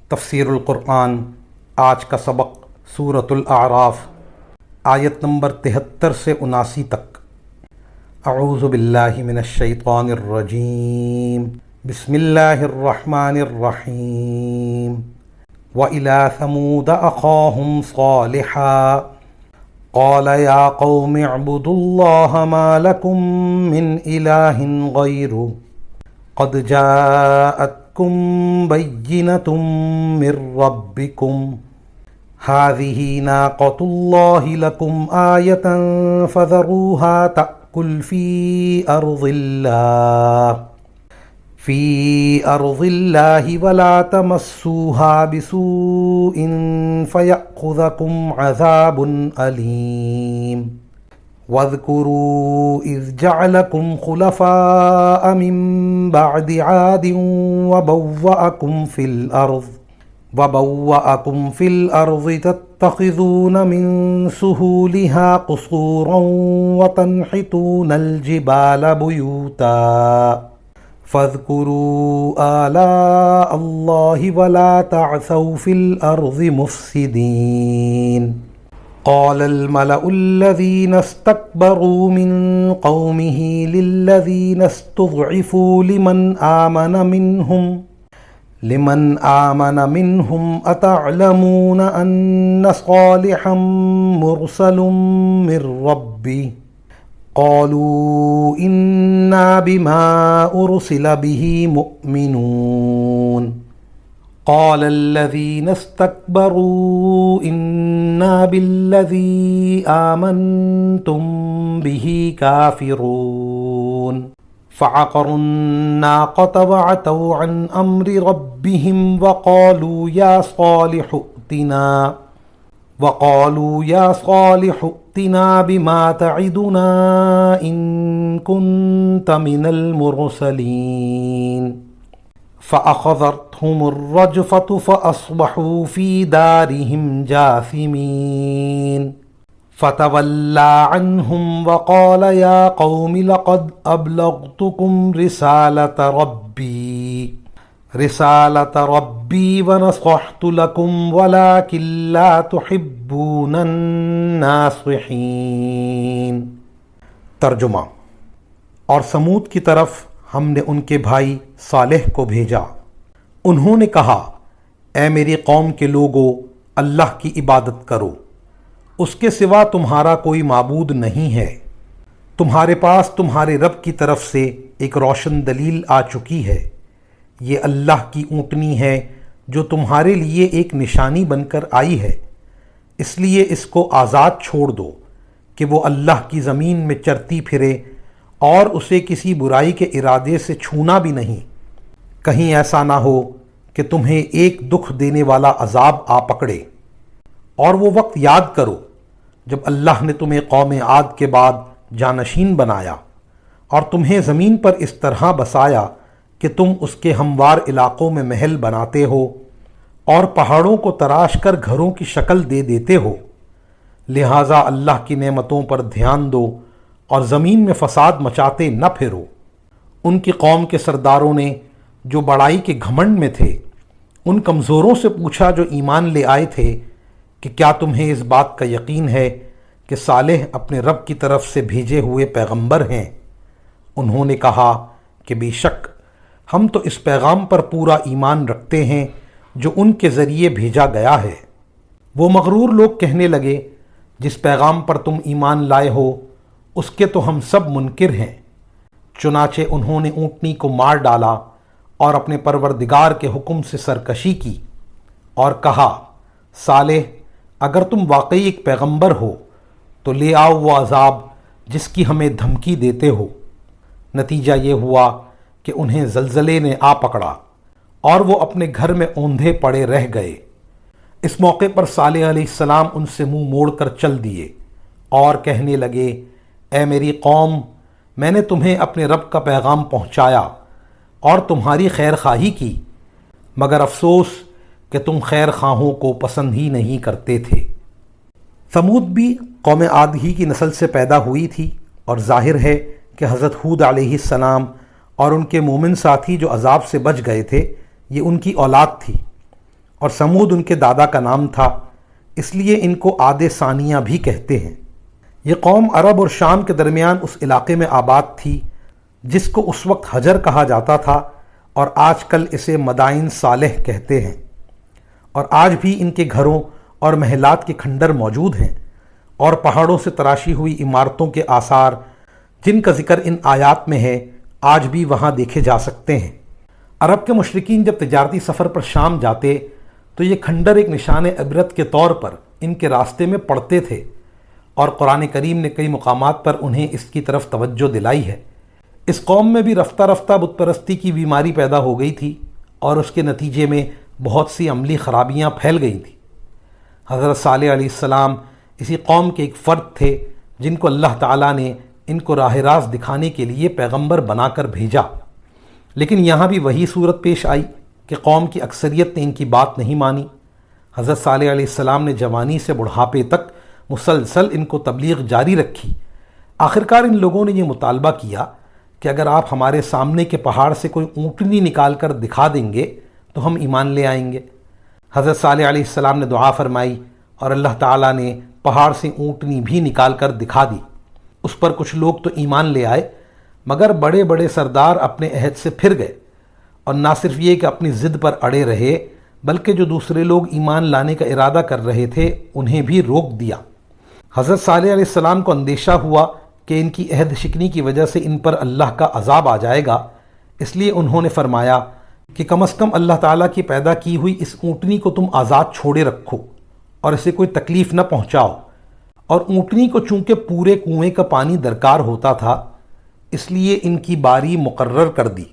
تفسیر القرآن آج کا سبق سورۃ الاعراف آیت نمبر 73 سے 79 تک۔ اعوذ باللہ من الشیطان الرجیم، بسم اللہ الرحمن الرحیم۔ وَإِلَىٰ ثَمُودَ أَخَاهُمْ صَالِحًا قَالَ يَا قَوْمِ اعْبُدُوا اللَّهَ مَا لَكُم مِّنْ إِلَٰهٍ غَيْرُهُ قَدْ جَاءَتْكُم بَيِّنَةٌ مِّن رَّبِّكُمْ هَٰذِهِ نَاقَةُ اللَّهِ لَكُمْ آيَةً فَذَرُوهَا تَأْكُلْ فِي أَرْضِ اللَّهِ وَلَا تَمَسُّوهَا بِسُوءٍ فَيَأْخُذَكُمْ عَذَابٌ أَلِيمٌ وَاذْكُرُوا إِذْ جَعَلَكُمْ خُلَفَاءَ مِن بَعْدِ عَادٍ وَبَوَّأَكُمْ فِي الْأَرْضِ تَتَّخِذُونَ مِن سُهُولِهَا قُصُورًا وَتَنْحِتُونَ الْجِبَالَ بُيُوتًا فَاذْكُرُوا آلَاءَ اللَّهِ وَلَا تَعْثَوْا فِي الْأَرْضِ مُفْسِدِينَ قال الملأ الذين استكبروا من قومه للذين استضعفوا لمن آمن منهم أتعلمون أن صالحا مرسل من ربه قالوا إنا بما أرسل به مؤمنون قال الذين استكبروا إنا بالذي آمنتم به كافرون فعقروا الناقة وعتوا عن أمر ربهم وقالوا يا صالح ائتنا بما تعدنا إن كنت من المرسلين فأخذتهم الرجفة فأصبحوا في دارهم جاثمين فتولى عنهم وقال يا قوم لقد أبلغتكم رسالة ربي ونصحت لكم ولكن لا تحبون الناصحين۔ ترجمہ۔ اور سمود کی طرف ہم نے ان کے بھائی صالح کو بھیجا۔ انہوں نے کہا، اے میری قوم کے لوگو، اللہ کی عبادت کرو، اس کے سوا تمہارا کوئی معبود نہیں ہے۔ تمہارے پاس تمہارے رب کی طرف سے ایک روشن دلیل آ چکی ہے۔ یہ اللہ کی اونٹنی ہے جو تمہارے لیے ایک نشانی بن کر آئی ہے، اس لیے اس کو آزاد چھوڑ دو کہ وہ اللہ کی زمین میں چرتی پھرے اور اسے کسی برائی کے ارادے سے چھونا بھی نہیں، کہیں ایسا نہ ہو کہ تمہیں ایک دکھ دینے والا عذاب آ پکڑے۔ اور وہ وقت یاد کرو جب اللہ نے تمہیں قوم عاد کے بعد جانشین بنایا اور تمہیں زمین پر اس طرح بسایا کہ تم اس کے ہموار علاقوں میں محل بناتے ہو اور پہاڑوں کو تراش کر گھروں کی شکل دے دیتے ہو، لہٰذا اللہ کی نعمتوں پر دھیان دو اور زمین میں فساد مچاتے نہ پھرو۔ ان کی قوم کے سرداروں نے جو بڑائی کے گھمنڈ میں تھے، ان کمزوروں سے پوچھا جو ایمان لے آئے تھے کہ کیا تمہیں اس بات کا یقین ہے کہ صالح اپنے رب کی طرف سے بھیجے ہوئے پیغمبر ہیں؟ انہوں نے کہا کہ بے شک ہم تو اس پیغام پر پورا ایمان رکھتے ہیں جو ان کے ذریعے بھیجا گیا ہے۔ وہ مغرور لوگ کہنے لگے، جس پیغام پر تم ایمان لائے ہو اس کے تو ہم سب منکر ہیں۔ چنانچہ انہوں نے اونٹنی کو مار ڈالا اور اپنے پروردگار کے حکم سے سرکشی کی اور کہا، صالح اگر تم واقعی ایک پیغمبر ہو تو لے آؤ وہ عذاب جس کی ہمیں دھمکی دیتے ہو۔ نتیجہ یہ ہوا کہ انہیں زلزلے نے آ پکڑا اور وہ اپنے گھر میں اوندھے پڑے رہ گئے۔ اس موقع پر صالح علیہ السلام ان سے منہ موڑ کر چل دیے اور کہنے لگے، اے میری قوم، میں نے تمہیں اپنے رب کا پیغام پہنچایا اور تمہاری خیر خواہی کی، مگر افسوس کہ تم خیر خواہوں کو پسند ہی نہیں کرتے تھے۔ ثمود بھی قوم عاد ہی کی نسل سے پیدا ہوئی تھی اور ظاہر ہے کہ حضرت ہود علیہ السلام اور ان کے مومن ساتھی جو عذاب سے بچ گئے تھے یہ ان کی اولاد تھی۔ اور سمود ان کے دادا کا نام تھا، اس لیے ان کو عاد ثانیہ بھی کہتے ہیں۔ یہ قوم عرب اور شام کے درمیان اس علاقے میں آباد تھی جس کو اس وقت حجر کہا جاتا تھا، اور آج کل اسے مدائن صالح کہتے ہیں۔ اور آج بھی ان کے گھروں اور محلات کے کھنڈر موجود ہیں، اور پہاڑوں سے تراشی ہوئی عمارتوں کے آثار جن کا ذکر ان آیات میں ہے آج بھی وہاں دیکھے جا سکتے ہیں۔ عرب کے مشرکین جب تجارتی سفر پر شام جاتے تو یہ کھنڈر ایک نشان عبرت کے طور پر ان کے راستے میں پڑتے تھے، اور قرآن کریم نے کئی مقامات پر انہیں اس کی طرف توجہ دلائی ہے۔ اس قوم میں بھی رفتہ رفتہ بت پرستی کی بیماری پیدا ہو گئی تھی، اور اس کے نتیجے میں بہت سی عملی خرابیاں پھیل گئی تھیں۔ حضرت صالح علیہ السلام اسی قوم کے ایک فرد تھے جن کو اللہ تعالیٰ نے ان کو راہ راست دکھانے کے لیے پیغمبر بنا کر بھیجا، لیکن یہاں بھی وہی صورت پیش آئی کہ قوم کی اکثریت نے ان کی بات نہیں مانی۔ حضرت صالح علیہ السلام نے جوانی سے بڑھاپے تک مسلسل ان کو تبلیغ جاری رکھی۔ آخرکار ان لوگوں نے یہ مطالبہ کیا کہ اگر آپ ہمارے سامنے کے پہاڑ سے کوئی اونٹنی نکال کر دکھا دیں گے تو ہم ایمان لے آئیں گے۔ حضرت صالح علیہ السلام نے دعا فرمائی اور اللہ تعالیٰ نے پہاڑ سے اونٹنی بھی نکال کر دکھا دی۔ اس پر کچھ لوگ تو ایمان لے آئے، مگر بڑے بڑے سردار اپنے عہد سے پھر گئے، اور نہ صرف یہ کہ اپنی ضد پر اڑے رہے بلکہ جو دوسرے لوگ ایمان لانے کا ارادہ کر رہے تھے انہیں بھی روک دیا۔ حضرت صالح علیہ السلام کو اندیشہ ہوا کہ ان کی عہد شکنی کی وجہ سے ان پر اللہ کا عذاب آ جائے گا، اس لیے انہوں نے فرمایا کہ کم از کم اللہ تعالیٰ کی پیدا کی ہوئی اس اونٹنی کو تم آزاد چھوڑے رکھو اور اسے کوئی تکلیف نہ پہنچاؤ۔ اور اونٹنی کو چونکہ پورے کنویں کا پانی درکار ہوتا تھا، اس لیے ان کی باری مقرر کر دی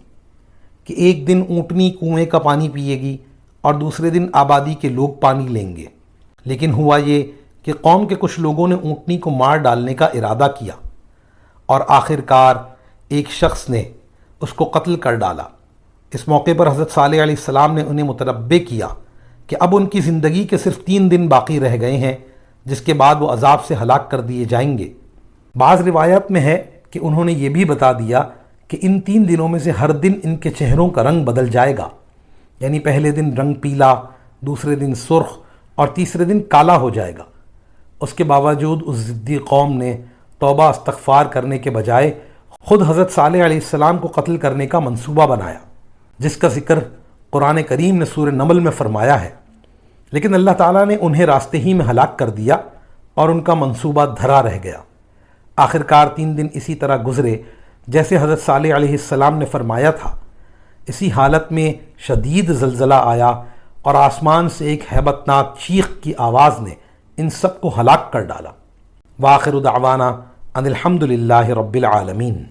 کہ ایک دن اونٹنی کنویں کا پانی پیے گی اور دوسرے دن آبادی کے لوگ پانی لیں گے۔ لیکن ہوا یہ کہ قوم کے کچھ لوگوں نے اونٹنی کو مار ڈالنے کا ارادہ کیا، اور آخرکار ایک شخص نے اس کو قتل کر ڈالا۔ اس موقع پر حضرت صالح علیہ السلام نے انہیں متنبہ کیا کہ اب ان کی زندگی کے صرف 3 دن باقی رہ گئے ہیں، جس کے بعد وہ عذاب سے ہلاک کر دیے جائیں گے۔ بعض روایات میں ہے کہ انہوں نے یہ بھی بتا دیا کہ ان 3 دنوں میں سے ہر دن ان کے چہروں کا رنگ بدل جائے گا، یعنی پہلے دن رنگ پیلا، دوسرے دن سرخ، اور تیسرے دن کالا ہو جائے گا۔ اس کے باوجود اس ضدی قوم نے توبہ استغفار کرنے کے بجائے خود حضرت صالح علیہ السلام کو قتل کرنے کا منصوبہ بنایا، جس کا ذکر قرآن کریم نے سورہ نمل میں فرمایا ہے۔ لیکن اللہ تعالیٰ نے انہیں راستے ہی میں ہلاک کر دیا اور ان کا منصوبہ دھرا رہ گیا۔ آخرکار 3 دن اسی طرح گزرے جیسے حضرت صالح علیہ السلام نے فرمایا تھا۔ اسی حالت میں شدید زلزلہ آیا اور آسمان سے ایک ہیبت ناک چیخ کی آواز نے ان سب کو ہلاک کر ڈالا۔ وآخر دعوانا ان الحمد للہ رب العالمین۔